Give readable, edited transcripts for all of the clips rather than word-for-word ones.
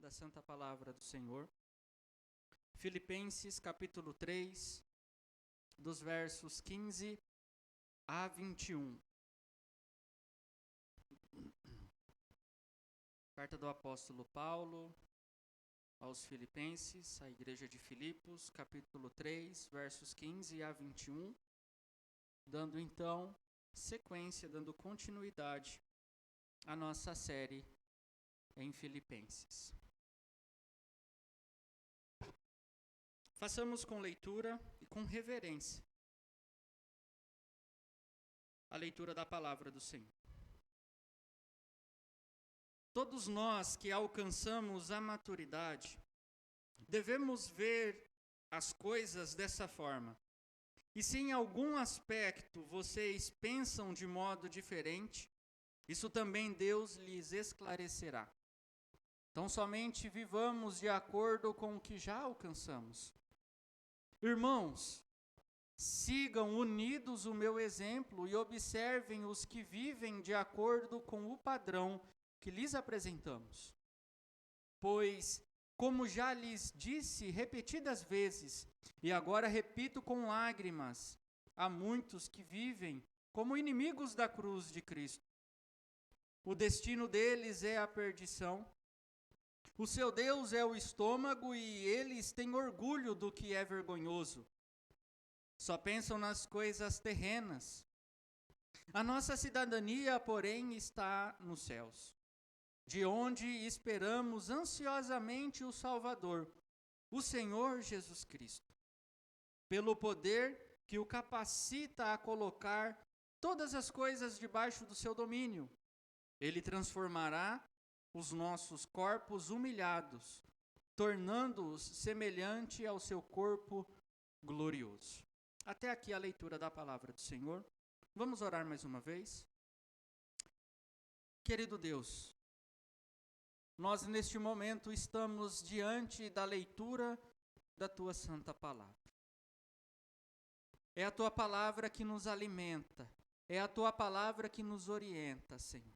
da Santa Palavra do Senhor. Filipenses capítulo 3, dos versos 15 a 21. Carta do apóstolo Paulo aos Filipenses, à igreja de Filipos, capítulo 3, versos 15 a 21, dando então sequência, dando continuidade à nossa série em Filipenses. Façamos com leitura e com reverência a leitura da palavra do Senhor. Todos nós que alcançamos a maturidade, devemos ver as coisas dessa forma. E se em algum aspecto vocês pensam de modo diferente, isso também Deus lhes esclarecerá. Então somente vivamos de acordo com o que já alcançamos. Irmãos, sigam unidos o meu exemplo e observem os que vivem de acordo com o padrão que lhes apresentamos. Pois, como já lhes disse repetidas vezes, e agora repito com lágrimas, há muitos que vivem como inimigos da cruz de Cristo. O destino deles é a perdição. O seu Deus é o estômago e eles têm orgulho do que é vergonhoso. Só pensam nas coisas terrenas. A nossa cidadania, porém, está nos céus, de onde esperamos ansiosamente o Salvador, o Senhor Jesus Cristo. Pelo poder que o capacita a colocar todas as coisas debaixo do seu domínio, ele transformará os nossos corpos humilhados, tornando-os semelhante ao seu corpo glorioso. Até aqui a leitura da palavra do Senhor. Vamos orar mais uma vez? Querido Deus, nós neste momento estamos diante da leitura da Tua Santa Palavra. É a Tua Palavra que nos alimenta, é a Tua Palavra que nos orienta, Senhor.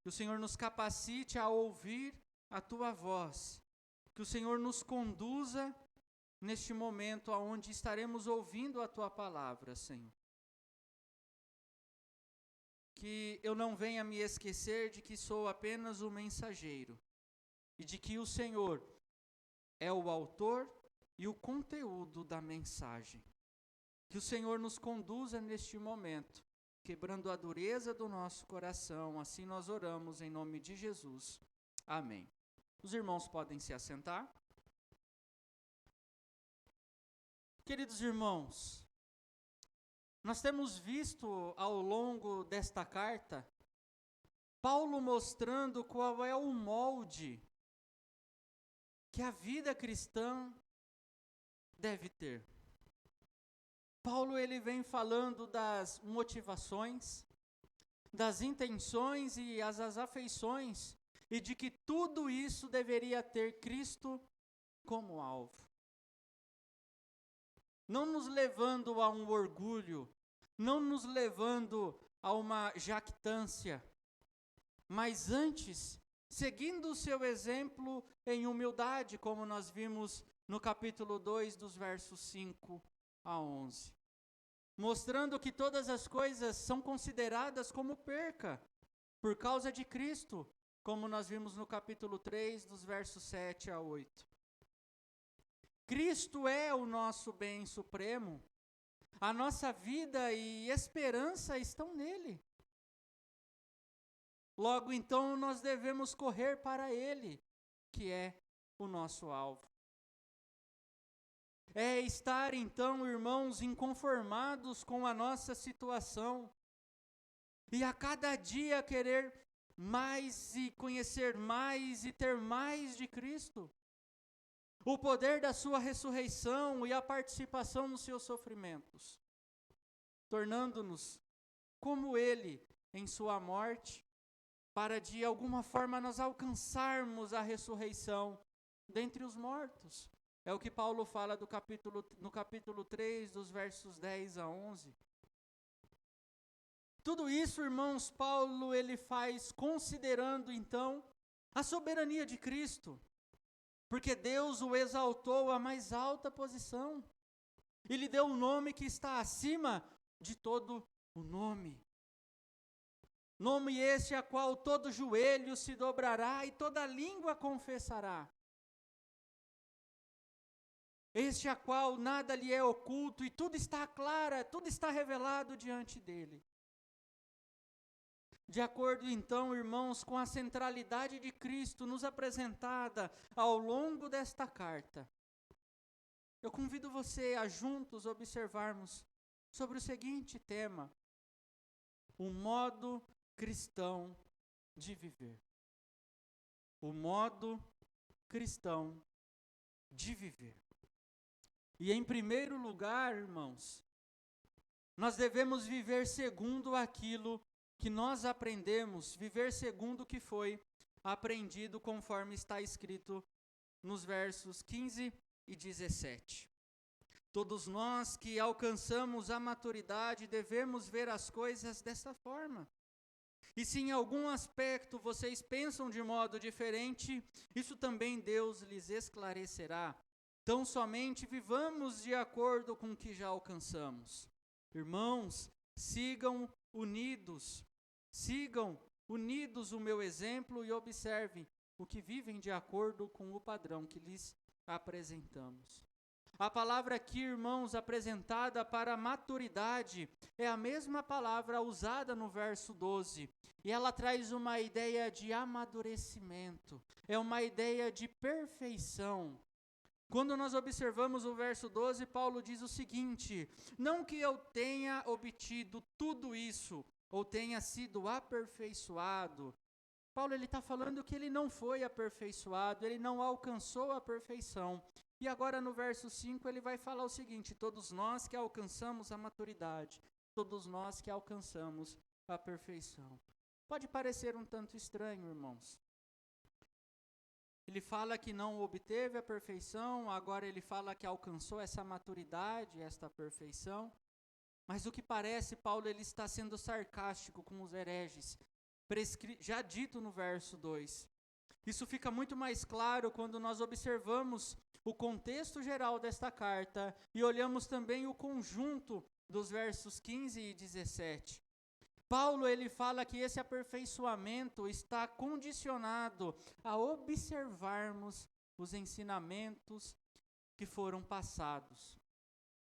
Que o Senhor nos capacite a ouvir a Tua voz, que o Senhor nos conduza neste momento aonde estaremos ouvindo a Tua Palavra, Senhor. Que eu não venha me esquecer de que sou apenas o mensageiro e de que o Senhor é o autor e o conteúdo da mensagem. Que o Senhor nos conduza neste momento, quebrando a dureza do nosso coração. Assim nós oramos em nome de Jesus. Amém. Os irmãos podem se assentar. Queridos irmãos, nós temos visto ao longo desta carta, Paulo mostrando qual é o molde que a vida cristã deve ter. Paulo ele vem falando das motivações, das intenções e as afeições, e de que tudo isso deveria ter Cristo como alvo. Não nos levando a um orgulho, não nos levando a uma jactância, mas antes, seguindo o seu exemplo em humildade, como nós vimos no capítulo 2, dos versos 5 a 11. Mostrando que todas as coisas são consideradas como perca, por causa de Cristo, como nós vimos no capítulo 3, dos versos 7 a 8. Cristo é o nosso bem supremo, a nossa vida e esperança estão nele. Logo então nós devemos correr para ele, que é o nosso alvo. É estar então, irmãos, inconformados com a nossa situação e a cada dia querer mais e conhecer mais e ter mais de Cristo. O poder da sua ressurreição e a participação nos seus sofrimentos, tornando-nos como ele em sua morte, para de alguma forma nós alcançarmos a ressurreição dentre os mortos. É o que Paulo fala no capítulo 3, dos versos 10 a 11. Tudo isso, irmãos, Paulo ele faz considerando então A soberania de Cristo, porque Deus o exaltou à mais alta posição. E lhe deu um nome que está acima de todo o nome. Nome este a qual todo joelho se dobrará e toda língua confessará. Este a qual nada lhe é oculto e tudo está claro, tudo está revelado diante dele. De acordo então, irmãos, com a centralidade de Cristo nos apresentada ao longo desta carta, eu convido você a juntos observarmos sobre o seguinte tema: o modo cristão de viver. O modo cristão de viver. E em primeiro lugar, irmãos, nós devemos viver segundo aquilo que nós aprendemos, viver segundo o que foi aprendido, conforme está escrito nos versos 15 e 17. Todos nós que alcançamos a maturidade devemos ver as coisas dessa forma. E se em algum aspecto vocês pensam de modo diferente, isso também Deus lhes esclarecerá. Tão somente vivamos de acordo com o que já alcançamos. Irmãos, sigam unidos o meu exemplo e observem o que vivem de acordo com o padrão que lhes apresentamos. A palavra aqui, irmãos, apresentada para a maturidade, é a mesma palavra usada no verso 12. E ela traz uma ideia de amadurecimento, é uma ideia de perfeição. Quando nós observamos o verso 12, Paulo diz o seguinte: não que eu tenha obtido tudo isso, ou tenha sido aperfeiçoado. Paulo está falando que ele não foi aperfeiçoado, ele não alcançou a perfeição. E agora no verso 5 ele vai falar o seguinte: todos nós que alcançamos a maturidade, todos nós que alcançamos a perfeição. Pode parecer um tanto estranho, irmãos. Ele fala que não obteve a perfeição, agora ele fala que alcançou essa maturidade, esta perfeição. Mas o que parece, Paulo ele está sendo sarcástico com os hereges, já dito no verso 2. Isso fica muito mais claro quando nós observamos o contexto geral desta carta e olhamos também o conjunto dos versos 15 e 17. Paulo ele fala que esse aperfeiçoamento está condicionado a observarmos os ensinamentos que foram passados.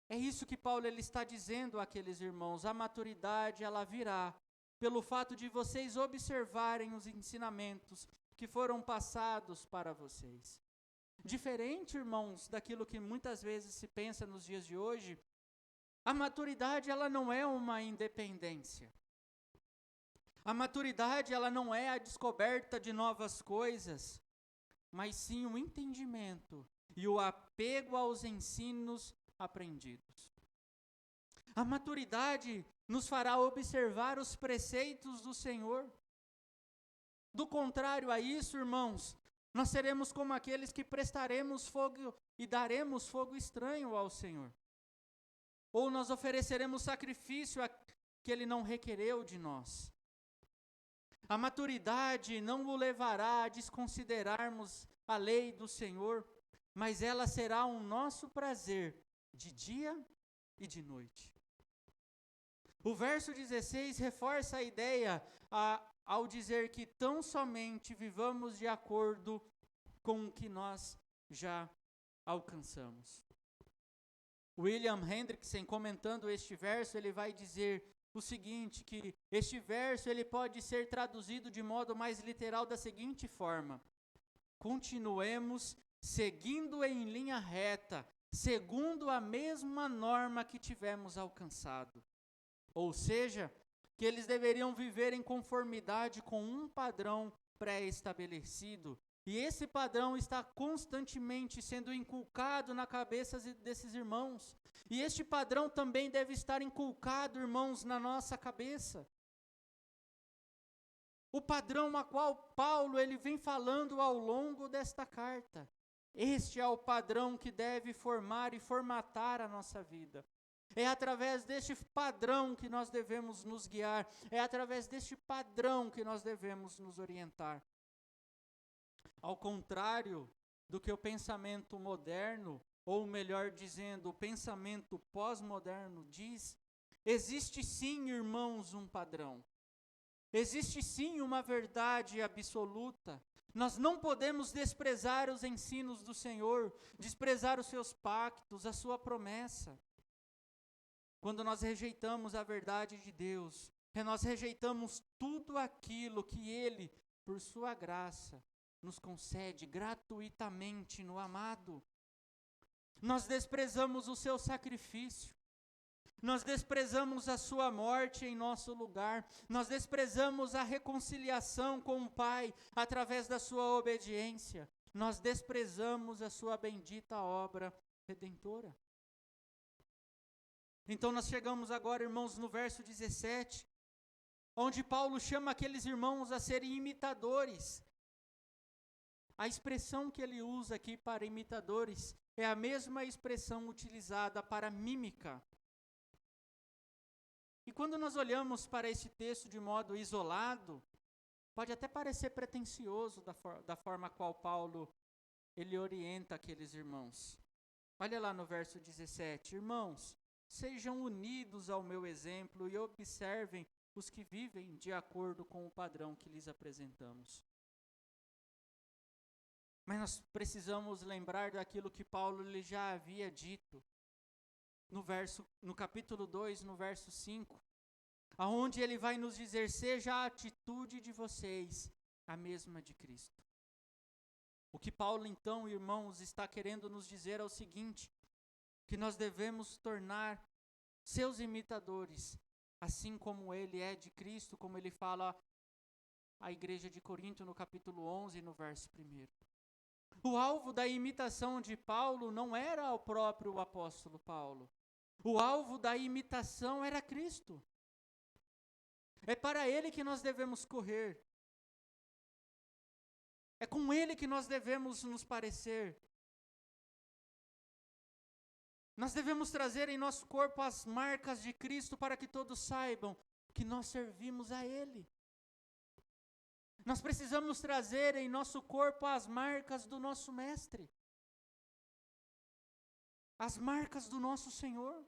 É isso que Paulo ele está dizendo àqueles irmãos: a maturidade ela virá pelo fato de vocês observarem os ensinamentos que foram passados para vocês. Diferente, irmãos, daquilo que muitas vezes se pensa nos dias de hoje, a maturidade ela não é uma independência. A maturidade ela não é a descoberta de novas coisas, mas sim o entendimento e o apego aos ensinos aprendidos. A maturidade nos fará observar os preceitos do Senhor. Do contrário a isso, irmãos, nós seremos como aqueles que prestaremos fogo e daremos fogo estranho ao Senhor. Ou nós ofereceremos sacrifício que Ele não requereu de nós. A maturidade não o levará a desconsiderarmos a lei do Senhor, mas ela será um nosso prazer de dia e de noite. O verso 16 reforça a ideia ao dizer que tão somente vivamos de acordo com o que nós já alcançamos. William Hendrickson, comentando este verso, ele vai dizer o seguinte, que este verso ele pode ser traduzido de modo mais literal da seguinte forma: continuemos seguindo em linha reta, segundo a mesma norma que tivemos alcançado. Ou seja, que eles deveriam viver em conformidade com um padrão pré-estabelecido. E esse padrão está constantemente sendo inculcado na cabeça desses irmãos. E este padrão também deve estar inculcado, irmãos, na nossa cabeça. O padrão a qual Paulo ele vem falando ao longo desta carta. Este é o padrão que deve formar e formatar a nossa vida. É através deste padrão que nós devemos nos guiar. É através deste padrão que nós devemos nos orientar. Ao contrário do que o pensamento moderno, ou melhor dizendo, o pensamento pós-moderno diz, existe sim, irmãos, um padrão. Existe sim uma verdade absoluta. Nós não podemos desprezar os ensinos do Senhor, desprezar os seus pactos, a sua promessa. Quando nós rejeitamos a verdade de Deus, nós rejeitamos tudo aquilo que Ele, por sua graça, nos concede gratuitamente no amado. Nós desprezamos o seu sacrifício. Nós desprezamos a sua morte em nosso lugar. Nós desprezamos a reconciliação com o Pai através da sua obediência. Nós desprezamos a sua bendita obra redentora. Então nós chegamos agora, irmãos, no verso 17, onde Paulo chama aqueles irmãos a serem imitadores. A expressão que ele usa aqui para imitadores é a mesma expressão utilizada para mímica. E quando nós olhamos para esse texto de modo isolado, pode até parecer pretensioso da forma qual Paulo ele orienta aqueles irmãos. Olha lá no verso 17, irmãos, sejam unidos ao meu exemplo e observem os que vivem de acordo com o padrão que lhes apresentamos. Mas nós precisamos lembrar daquilo que Paulo lhe já havia dito no capítulo 2, no verso 5, aonde ele vai nos dizer, seja a atitude de vocês a mesma de Cristo. O que Paulo então, irmãos, está querendo nos dizer é o seguinte, que nós devemos tornar seus imitadores, assim como ele é de Cristo, como ele fala à igreja de Corinto no capítulo 11, no verso 1. O alvo da imitação de Paulo não era o próprio apóstolo Paulo. O alvo da imitação era Cristo. É para ele que nós devemos correr. É com ele que nós devemos nos parecer. Nós devemos trazer em nosso corpo as marcas de Cristo para que todos saibam que nós servimos a Ele. Nós precisamos trazer em nosso corpo as marcas do nosso Mestre. As marcas do nosso Senhor.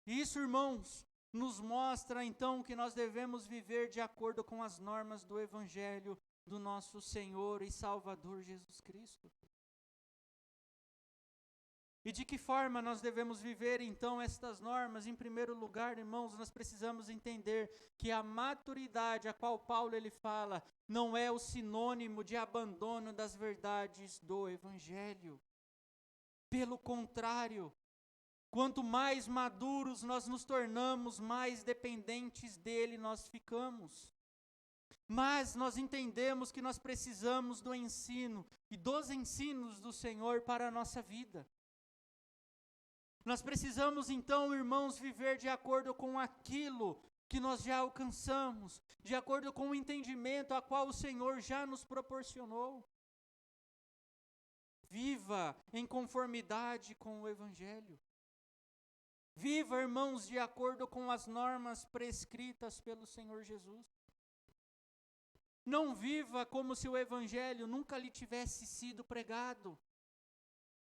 E isso, irmãos, nos mostra então que nós devemos viver de acordo com as normas do Evangelho do nosso Senhor e Salvador Jesus Cristo. E de que forma nós devemos viver então estas normas? Em primeiro lugar, irmãos, nós precisamos entender que a maturidade a qual Paulo ele fala não é o sinônimo de abandono das verdades do Evangelho. Pelo contrário, quanto mais maduros nós nos tornamos, mais dependentes dele nós ficamos. Mas nós entendemos que nós precisamos do ensino e dos ensinos do Senhor para a nossa vida. Nós precisamos então, irmãos, viver de acordo com aquilo que nós já alcançamos, de acordo com o entendimento a qual o Senhor já nos proporcionou. Viva em conformidade com o Evangelho. Viva, irmãos, de acordo com as normas prescritas pelo Senhor Jesus. Não viva como se o Evangelho nunca lhe tivesse sido pregado.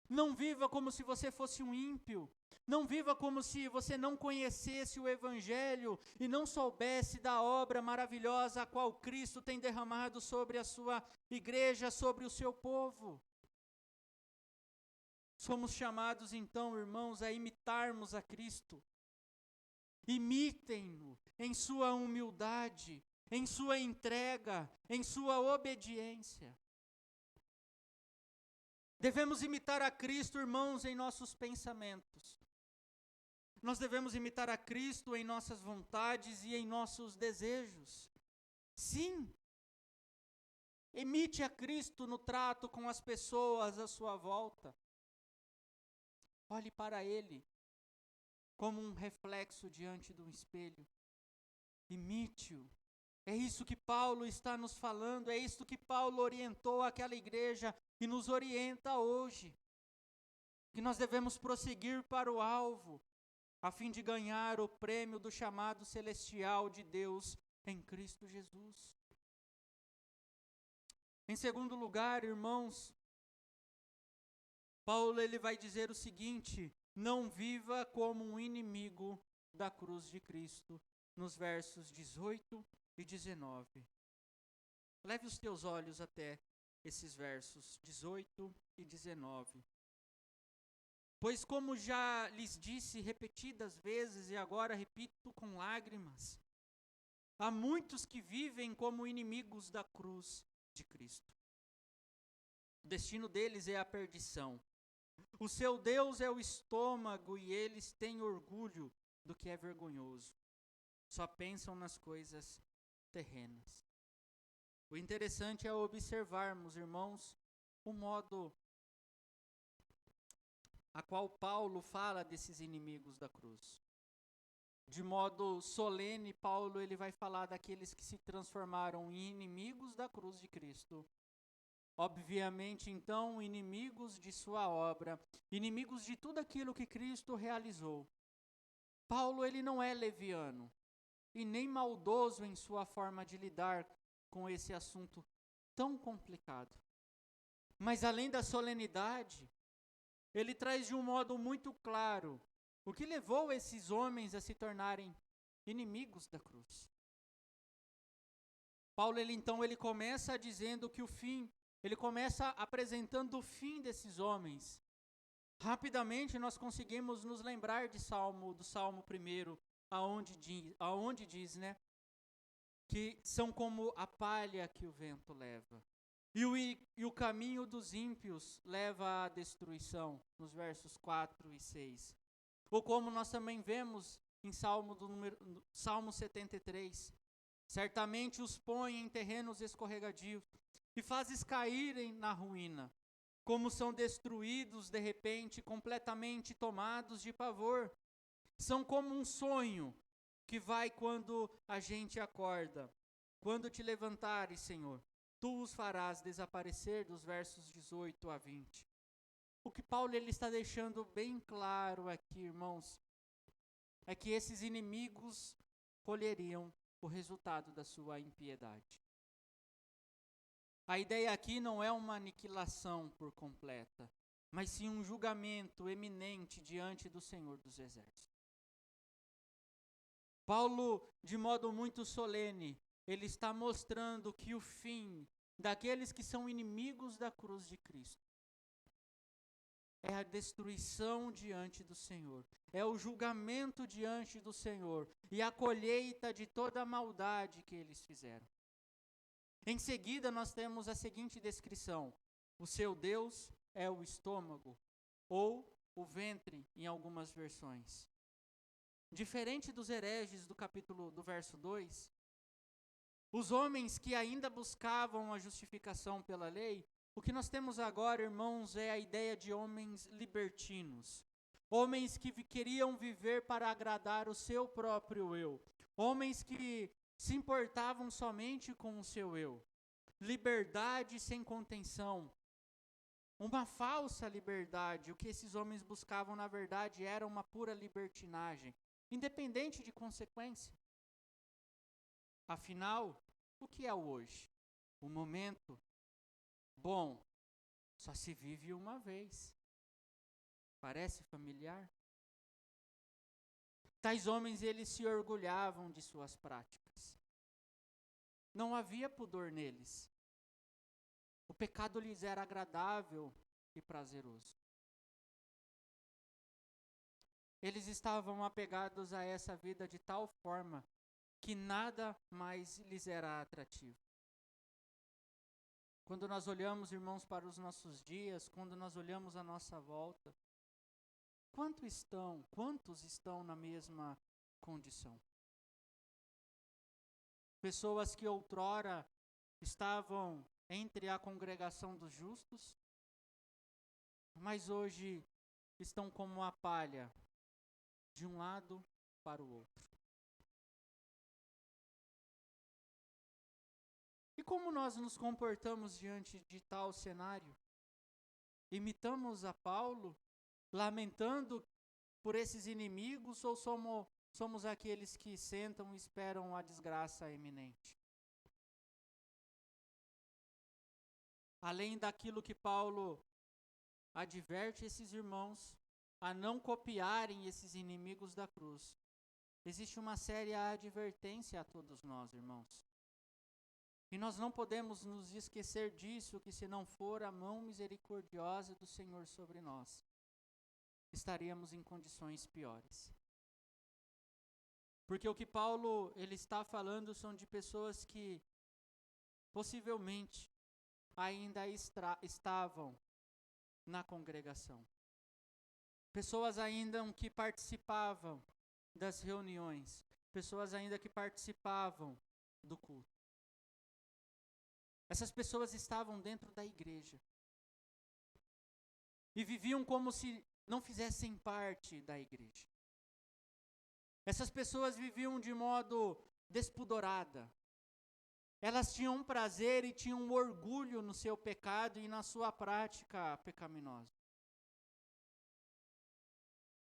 Não viva como se você fosse um ímpio. Não viva como se você não conhecesse o Evangelho e não soubesse da obra maravilhosa a qual Cristo tem derramado sobre a sua igreja, sobre o seu povo. Somos chamados então, irmãos, a imitarmos a Cristo. Imitem-no em sua humildade, em sua entrega, em sua obediência. Devemos imitar a Cristo, irmãos, em nossos pensamentos. Nós devemos imitar a Cristo em nossas vontades e em nossos desejos. Sim. Imite a Cristo no trato com as pessoas à sua volta. Olhe para Ele como um reflexo diante de um espelho. Imite-o. É isso que Paulo está nos falando, é isso que Paulo orientou àquela igreja e nos orienta hoje. Que nós devemos prosseguir para o alvo, a fim de ganhar o prêmio do chamado celestial de Deus em Cristo Jesus. Em segundo lugar, irmãos, Paulo ele vai dizer o seguinte: não viva como um inimigo da cruz de Cristo, nos versos 18 e 19. Leve os teus olhos até esses versos 18 e 19. Pois como já lhes disse repetidas vezes e agora repito com lágrimas, há muitos que vivem como inimigos da cruz de Cristo. O destino deles é a perdição. O seu Deus é o estômago e eles têm orgulho do que é vergonhoso. Só pensam nas coisas terrenas. O interessante é observarmos, irmãos, o modo a qual Paulo fala desses inimigos da cruz. De modo solene, Paulo ele vai falar daqueles que se transformaram em inimigos da cruz de Cristo. Obviamente, então, inimigos de sua obra, inimigos de tudo aquilo que Cristo realizou. Paulo ele não é leviano e nem maldoso em sua forma de lidar com esse assunto tão complicado. Mas além da solenidade, ele traz de um modo muito claro o que levou esses homens a se tornarem inimigos da cruz. Paulo ele começa dizendo que ele começa apresentando o fim desses homens. Rapidamente nós conseguimos nos lembrar do Salmo 1, aonde diz, né, que são como a palha que o vento leva. E o caminho dos ímpios leva à destruição, nos versos 4 e 6. Ou como nós também vemos em Salmo 73, certamente os põe em terrenos escorregadios e fazes caírem na ruína, como são destruídos de repente, completamente tomados de pavor. São como um sonho que vai quando a gente acorda. Quando te levantares, Senhor, tu os farás desaparecer, dos versos 18 a 20. O que Paulo ele está deixando bem claro aqui, irmãos, é que esses inimigos colheriam o resultado da sua impiedade. A ideia aqui não é uma aniquilação por completa, mas sim um julgamento eminente diante do Senhor dos Exércitos. Paulo, de modo muito solene, ele está mostrando que o fim daqueles que são inimigos da cruz de Cristo é a destruição diante do Senhor, é o julgamento diante do Senhor e a colheita de toda a maldade que eles fizeram. Em seguida, nós temos a seguinte descrição: o seu Deus é o estômago, ou o ventre, em algumas versões. Diferente dos hereges do verso 2, os homens que ainda buscavam a justificação pela lei, o que nós temos agora, irmãos, é a ideia de homens libertinos. Homens que queriam viver para agradar o seu próprio eu. Homens que se importavam somente com o seu eu. Liberdade sem contenção. Uma falsa liberdade. O que esses homens buscavam, na verdade, era uma pura libertinagem, independente de consequência. Afinal, o que é o hoje? O momento? Bom, só se vive uma vez. Parece familiar? Tais homens, eles se orgulhavam de suas práticas. Não havia pudor neles. O pecado lhes era agradável e prazeroso. Eles estavam apegados a essa vida de tal forma que nada mais lhes era atrativo. Quando nós olhamos, irmãos, para os nossos dias, quando nós olhamos à nossa volta, quantos estão na mesma condição? Pessoas que outrora estavam entre a congregação dos justos, mas hoje estão como a palha, de um lado para o outro. E como nós nos comportamos diante de tal cenário? Imitamos a Paulo, lamentando por esses inimigos, ou somos aqueles que sentam e esperam a desgraça iminente? além daquilo que Paulo adverte esses irmãos a não copiarem esses inimigos da cruz, existe uma séria advertência a todos nós, irmãos. E nós não podemos nos esquecer disso, que se não for a mão misericordiosa do Senhor sobre nós, estaríamos em condições piores. Porque o que Paulo ele está falando são de pessoas que possivelmente ainda estavam na congregação. Pessoas ainda que participavam das reuniões. Pessoas ainda que participavam do culto. Essas pessoas estavam dentro da igreja. E viviam como se não fizessem parte da igreja. Essas pessoas viviam de modo despudorada. Elas tinham prazer e tinham orgulho no seu pecado e na sua prática pecaminosa.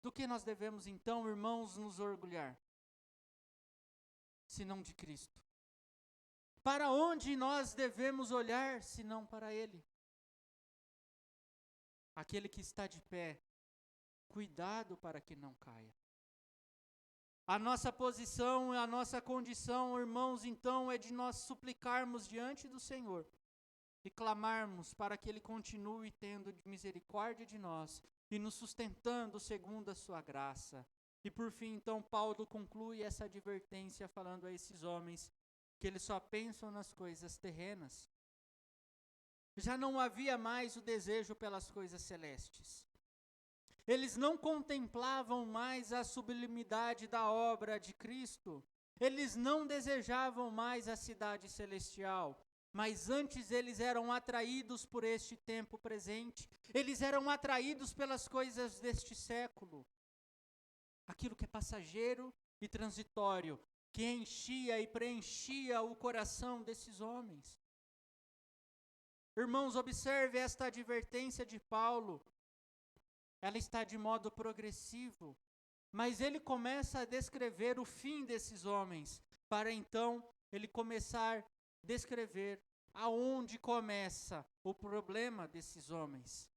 Do que nós devemos então, irmãos, nos orgulhar? Senão de Cristo. Para onde nós devemos olhar, senão para Ele? Aquele que está de pé, cuidado para que não caia. A nossa posição, a nossa condição, irmãos, então, é de nós suplicarmos diante do Senhor e clamarmos para que Ele continue tendo misericórdia de nós e nos sustentando segundo a sua graça. E por fim, então, Paulo conclui essa advertência falando a esses homens que eles só pensam nas coisas terrenas. Já não havia mais o desejo pelas coisas celestes. Eles não contemplavam mais a sublimidade da obra de Cristo. Eles não desejavam mais a cidade celestial. Mas antes eles eram atraídos por este tempo presente. Eles eram atraídos pelas coisas deste século. Aquilo que é passageiro e transitório, que enchia e preenchia o coração desses homens. Irmãos, observe esta advertência de Paulo. Ela está de modo progressivo, mas ele começa a descrever o fim desses homens, para então ele começar a descrever aonde começa o problema desses homens.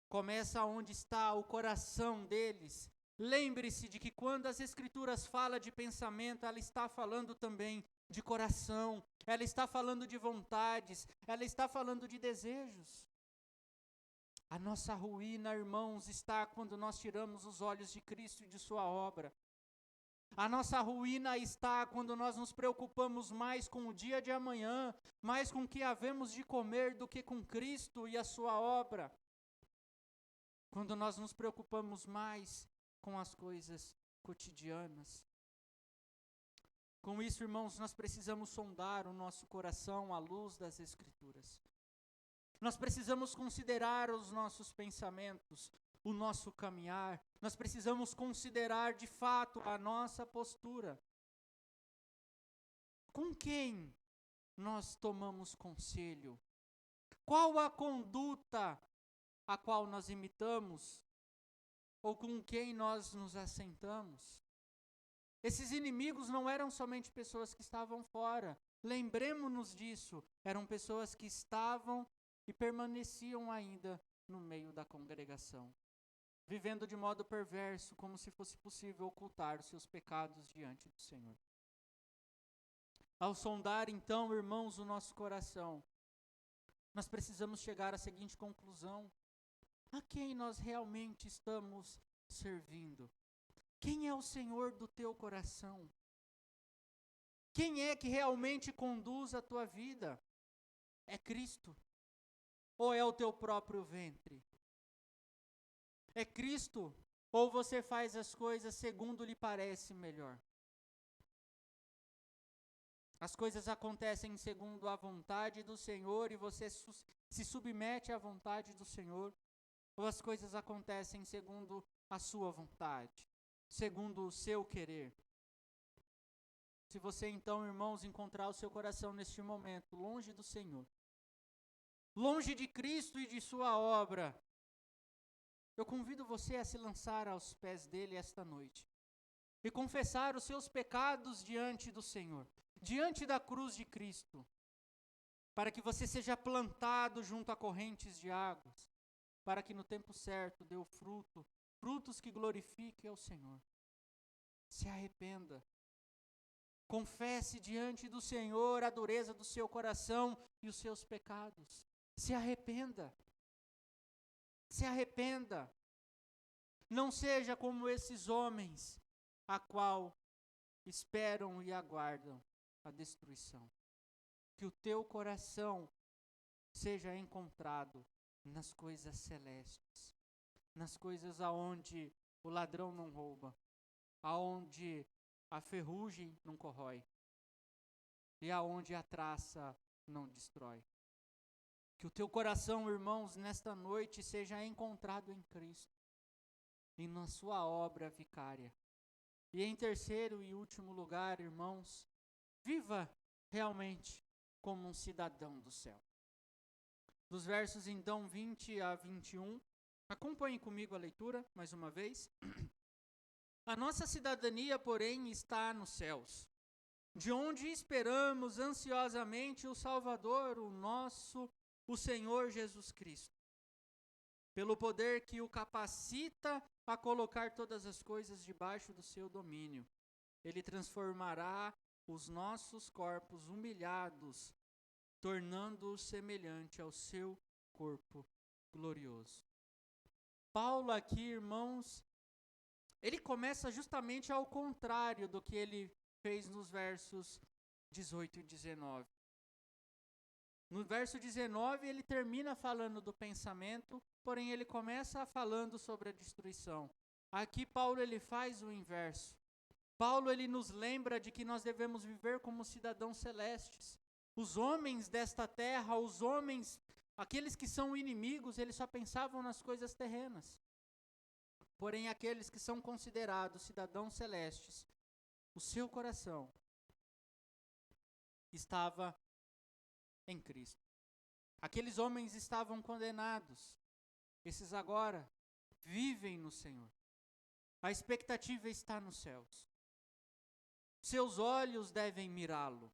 Começa onde está o coração deles. Lembre-se de que quando as Escrituras falam de pensamento, ela está falando também de coração, ela está falando de vontades, ela está falando de desejos. A nossa ruína, irmãos, está quando nós tiramos os olhos de Cristo e de sua obra. A nossa ruína está quando nós nos preocupamos mais com o dia de amanhã, mais com o que havemos de comer do que com Cristo e a sua obra. Quando nós nos preocupamos mais com as coisas cotidianas. Com isso, irmãos, nós precisamos sondar o nosso coração à luz das Escrituras. Nós precisamos considerar os nossos pensamentos, o nosso caminhar. Nós precisamos considerar de fato a nossa postura. Com quem nós tomamos conselho? Qual a conduta a qual nós imitamos? Ou com quem nós nos assentamos? Esses inimigos não eram somente pessoas que estavam fora. Lembremos-nos disso. Eram pessoas que estavam e permaneciam ainda no meio da congregação, vivendo de modo perverso, como se fosse possível ocultar os seus pecados diante do Senhor. Ao sondar, então, irmãos, o nosso coração, nós precisamos chegar à seguinte conclusão: a quem nós realmente estamos servindo? Quem é o Senhor do teu coração? Quem é que realmente conduz a tua vida? É Cristo? Ou é o teu próprio ventre? É Cristo? Ou você faz as coisas segundo lhe parece melhor? As coisas acontecem segundo a vontade do Senhor e você se submete à vontade do Senhor? Ou as coisas acontecem segundo a sua vontade, segundo o seu querer? Se você então, irmãos, encontrar o seu coração neste momento, longe do Senhor, longe de Cristo e de sua obra, eu convido você a se lançar aos pés dele esta noite e confessar os seus pecados diante do Senhor, diante da cruz de Cristo. para que você seja plantado junto a correntes de águas, para que no tempo certo dê o fruto, frutos que glorifiquem ao Senhor. Se arrependa. Confesse diante do Senhor a dureza do seu coração e os seus pecados. Se arrependa. Se arrependa. Não seja como esses homens, a qual esperam e aguardam a destruição. Que o teu coração seja encontrado nas coisas celestes, nas coisas aonde o ladrão não rouba, aonde a ferrugem não corrói e aonde a traça não destrói. Que o teu coração, irmãos, nesta noite seja encontrado em Cristo e na sua obra vicária. E em terceiro e último lugar, irmãos, viva realmente como um cidadão do céu. Dos versos então 20 a 21, acompanhem comigo a leitura, mais uma vez. A nossa cidadania, porém, está nos céus, de onde esperamos ansiosamente o Salvador, o Senhor Jesus Cristo. Pelo poder que o capacita a colocar todas as coisas debaixo do seu domínio, ele transformará os nossos corpos humilhados, tornando-os semelhante ao seu corpo glorioso. Paulo aqui, irmãos, ele começa justamente ao contrário do que ele fez nos versos 18 e 19. No verso 19, ele termina falando do pensamento, porém ele começa falando sobre a destruição. Aqui Paulo ele faz o inverso. Paulo ele nos lembra de que nós devemos viver como cidadãos celestes. Os homens desta terra, os homens, aqueles que são inimigos, eles só pensavam nas coisas terrenas. Porém, aqueles que são considerados cidadãos celestes, o seu coração estava em Cristo. Aqueles homens estavam condenados. Esses agora vivem no Senhor. A expectativa está nos céus. Seus olhos devem mirá-lo.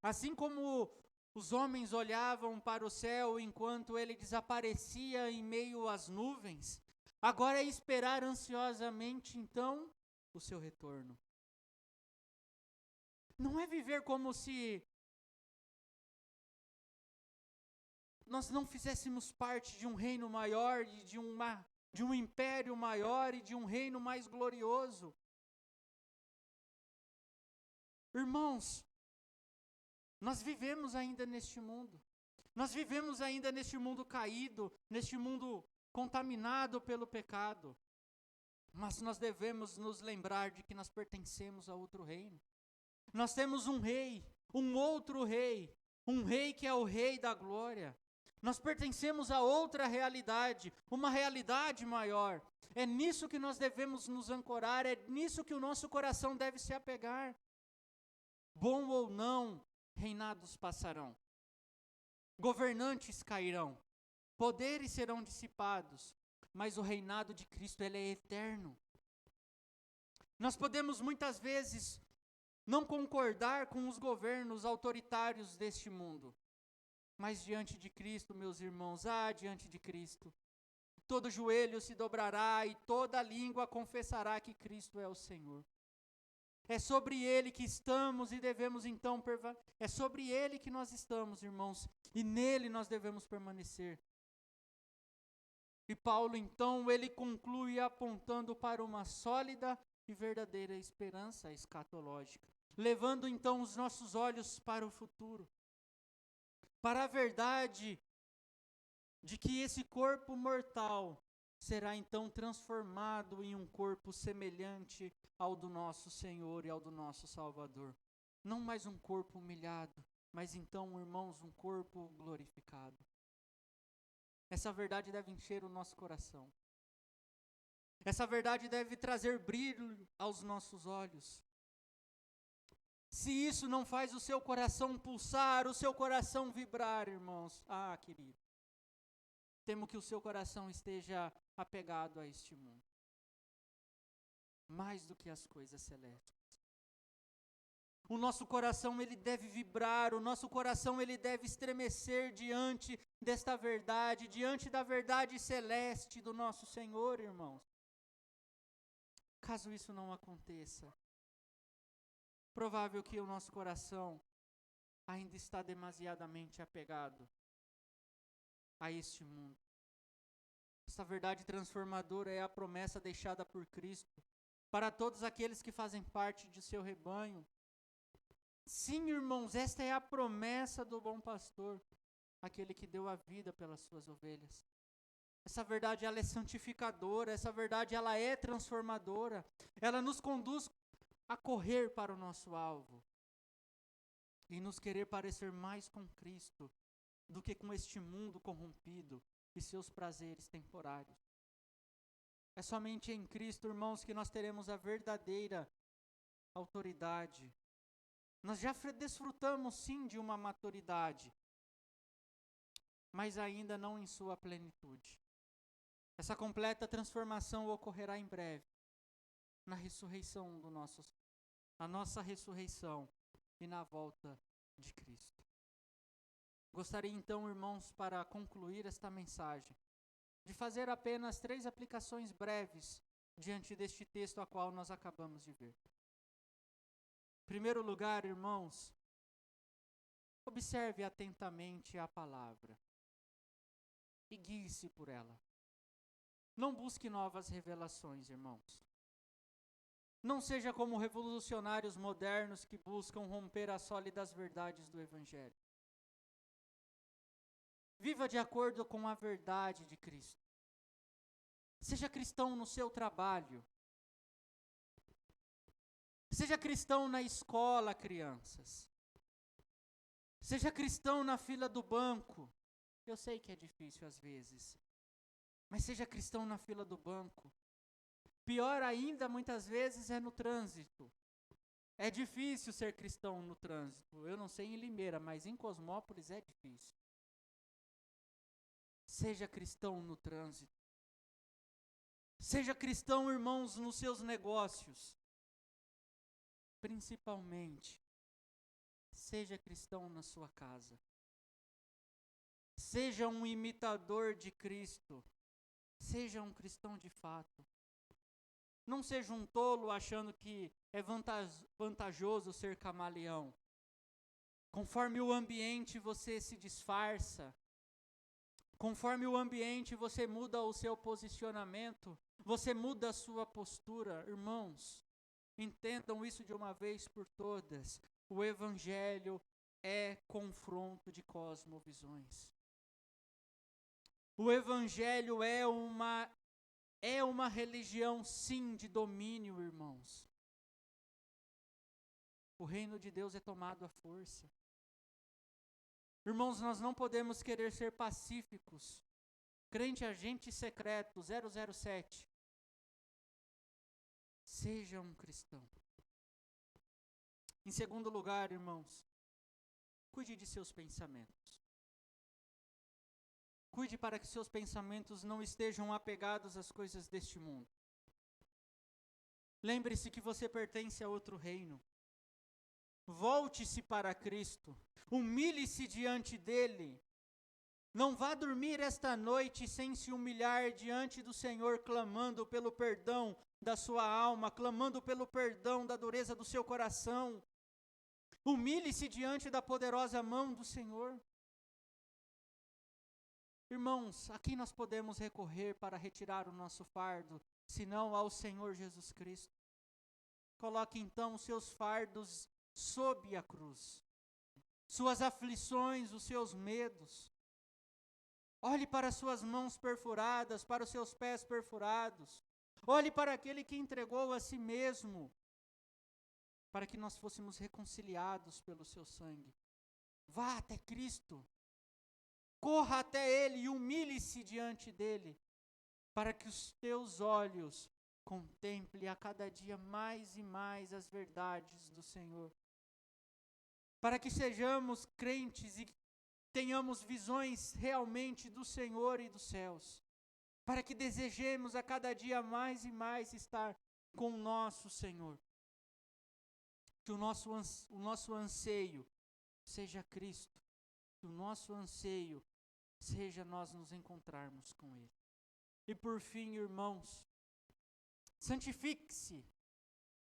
Assim como os homens olhavam para o céu enquanto ele desaparecia em meio às nuvens, agora é esperar ansiosamente, então, o seu retorno. Não é viver como se nós não fizéssemos parte de um reino maior, e de um império maior e de um reino mais glorioso. Irmãos, nós vivemos ainda neste mundo. Nós vivemos ainda neste mundo caído, neste mundo contaminado pelo pecado. Mas nós devemos nos lembrar de que nós pertencemos a outro reino. Nós temos um rei, um outro rei, um rei que é o rei da glória. Nós pertencemos a outra realidade, uma realidade maior. É nisso que nós devemos nos ancorar, é nisso que o nosso coração deve se apegar. Bom ou não, reinados passarão. Governantes cairão. Poderes serão dissipados. Mas o reinado de Cristo, ele é eterno. Nós podemos muitas vezes não concordar com os governos autoritários deste mundo. Mas diante de Cristo, meus irmãos, diante de Cristo, todo joelho se dobrará e toda língua confessará que Cristo é o Senhor. É sobre Ele que estamos e devemos então, é sobre Ele que nós estamos, irmãos, e nele nós devemos permanecer. E Paulo então, ele conclui apontando para uma sólida e verdadeira esperança escatológica, levando então os nossos olhos para o futuro, para a verdade de que esse corpo mortal será então transformado em um corpo semelhante ao do nosso Senhor e ao do nosso Salvador. Não mais um corpo humilhado, mas então, irmãos, um corpo glorificado. Essa verdade deve encher o nosso coração. Essa verdade deve trazer brilho aos nossos olhos. Se isso não faz o seu coração pulsar, o seu coração vibrar, irmãos, querido, temo que o seu coração esteja apegado a este mundo, mais do que as coisas celestes. O nosso coração ele deve vibrar, o nosso coração ele deve estremecer diante desta verdade, diante da verdade celeste do nosso Senhor, irmãos. Caso isso não aconteça, provável que o nosso coração ainda está demasiadamente apegado a este mundo. Esta verdade transformadora é a promessa deixada por Cristo para todos aqueles que fazem parte de seu rebanho. Sim, irmãos, esta é a promessa do bom pastor, aquele que deu a vida pelas suas ovelhas. Essa verdade, ela é santificadora, essa verdade, ela é transformadora, ela nos conduz a correr para o nosso alvo e nos querer parecer mais com Cristo do que com este mundo corrompido e seus prazeres temporários. É somente em Cristo, irmãos, que nós teremos a verdadeira autoridade. Nós já desfrutamos sim de uma maturidade, mas ainda não em sua plenitude. Essa completa transformação ocorrerá em breve, na ressurreição a nossa ressurreição e na volta de Cristo. Gostaria então, irmãos, para concluir esta mensagem, de fazer apenas 3 aplicações breves diante deste texto a qual nós acabamos de ver. Em primeiro lugar, irmãos, observe atentamente a palavra e guie-se por ela. Não busque novas revelações, irmãos. Não seja como revolucionários modernos que buscam romper as sólidas verdades do Evangelho. Viva de acordo com a verdade de Cristo. Seja cristão no seu trabalho. Seja cristão na escola, crianças. Seja cristão na fila do banco. Eu sei que é difícil às vezes, mas seja cristão na fila do banco. Pior ainda, muitas vezes, é no trânsito. É difícil ser cristão no trânsito. Eu não sei em Limeira, mas em Cosmópolis é difícil. Seja cristão no trânsito. Seja cristão, irmãos, nos seus negócios. Principalmente, seja cristão na sua casa. Seja um imitador de Cristo. Seja um cristão de fato. Não seja um tolo achando que é vantajoso ser camaleão. Conforme o ambiente você se disfarça. Conforme o ambiente você muda o seu posicionamento. Você muda a sua postura. Irmãos, entendam isso de uma vez por todas. O Evangelho é confronto de cosmovisões. O Evangelho é uma religião, sim, de domínio, irmãos. O reino de Deus é tomado à força. Irmãos, nós não podemos querer ser pacíficos. Crente agente secreto, 007. Seja um cristão. Em segundo lugar, irmãos, cuide de seus pensamentos. Cuide para que seus pensamentos não estejam apegados às coisas deste mundo. Lembre-se que você pertence a outro reino. Volte-se para Cristo. Humilhe-se diante dele. Não vá dormir esta noite sem se humilhar diante do Senhor, clamando pelo perdão da sua alma, clamando pelo perdão da dureza do seu coração. Humilhe-se diante da poderosa mão do Senhor. Irmãos, a quem nós podemos recorrer para retirar o nosso fardo, senão ao Senhor Jesus Cristo? Coloque então os seus fardos sob a cruz, suas aflições, os seus medos. Olhe para as suas mãos perfuradas, para os seus pés perfurados. Olhe para aquele que entregou a si mesmo, para que nós fôssemos reconciliados pelo seu sangue. Vá até Cristo. Corra até Ele e humilhe-se diante dEle, para que os teus olhos contemplem a cada dia mais e mais as verdades do Senhor. Para que sejamos crentes e tenhamos visões realmente do Senhor e dos céus. Para que desejemos a cada dia mais e mais estar com o nosso Senhor. Que o nosso anseio seja Cristo. Que o nosso anseio seja nós nos encontrarmos com Ele. E por fim, irmãos, santifique-se.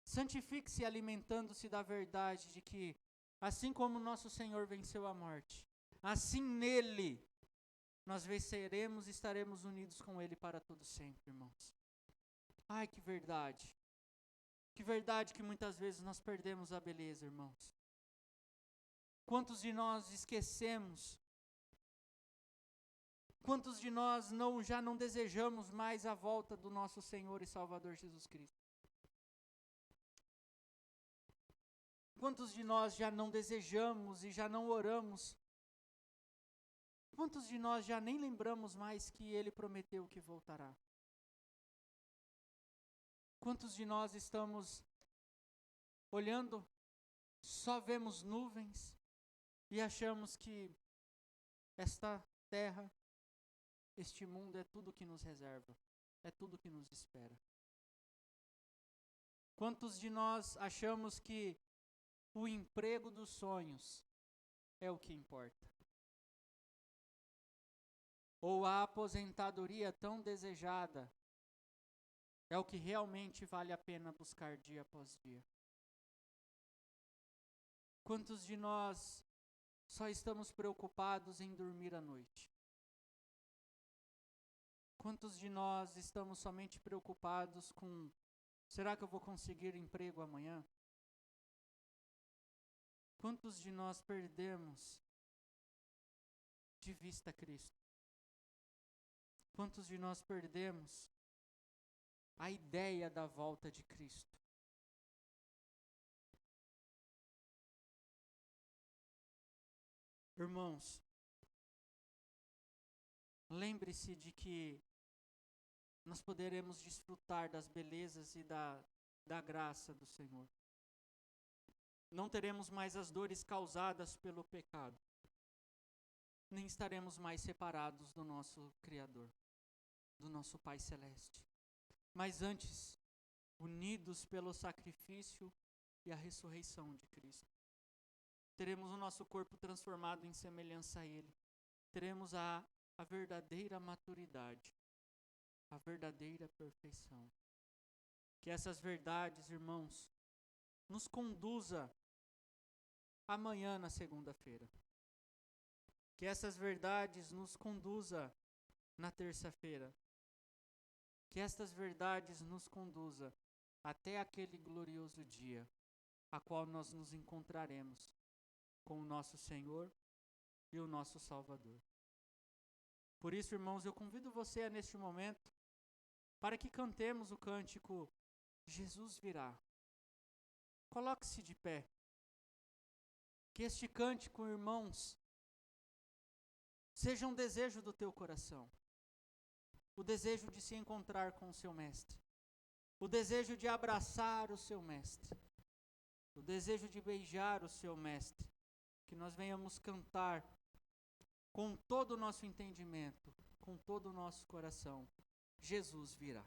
Santifique-se alimentando-se da verdade de que, assim como nosso Senhor venceu a morte, assim nele nós venceremos e estaremos unidos com Ele para todo sempre, irmãos. Ai, que verdade. Que verdade que muitas vezes nós perdemos a beleza, irmãos. Quantos de nós esquecemos? Quantos de nós já não desejamos mais a volta do nosso Senhor e Salvador Jesus Cristo? Quantos de nós já não desejamos e já não oramos? Quantos de nós já nem lembramos mais que Ele prometeu que voltará? Quantos de nós estamos olhando, só vemos nuvens e achamos que esta terra, este mundo é tudo que nos reserva, é tudo que nos espera? Quantos de nós achamos que o emprego dos sonhos é o que importa? Ou a aposentadoria tão desejada é o que realmente vale a pena buscar dia após dia? Quantos de nós só estamos preocupados em dormir à noite? Quantos de nós estamos somente preocupados com: será que eu vou conseguir emprego amanhã? Quantos de nós perdemos de vista Cristo? Quantos de nós perdemos a ideia da volta de Cristo? Irmãos, lembre-se de que nós poderemos desfrutar das belezas e da graça do Senhor. Não teremos mais as dores causadas pelo pecado. Nem estaremos mais separados do nosso Criador, do nosso Pai Celeste. Mas antes, unidos pelo sacrifício e a ressurreição de Cristo. Teremos o nosso corpo transformado em semelhança a Ele. Teremos a verdadeira maturidade, a verdadeira perfeição. Que essas verdades, irmãos, nos conduza amanhã na segunda-feira. Que essas verdades nos conduza na terça-feira. Que estas verdades nos conduza até aquele glorioso dia, a qual nós nos encontraremos com o nosso Senhor e o nosso Salvador. Por isso, irmãos, eu convido você neste momento para que cantemos o cântico Jesus virá. Coloque-se de pé. Que este cântico, irmãos, seja um desejo do teu coração. O desejo de se encontrar com o seu mestre. O desejo de abraçar o seu mestre. O desejo de beijar o seu mestre. Que nós venhamos cantar com todo o nosso entendimento, com todo o nosso coração. Jesus virá.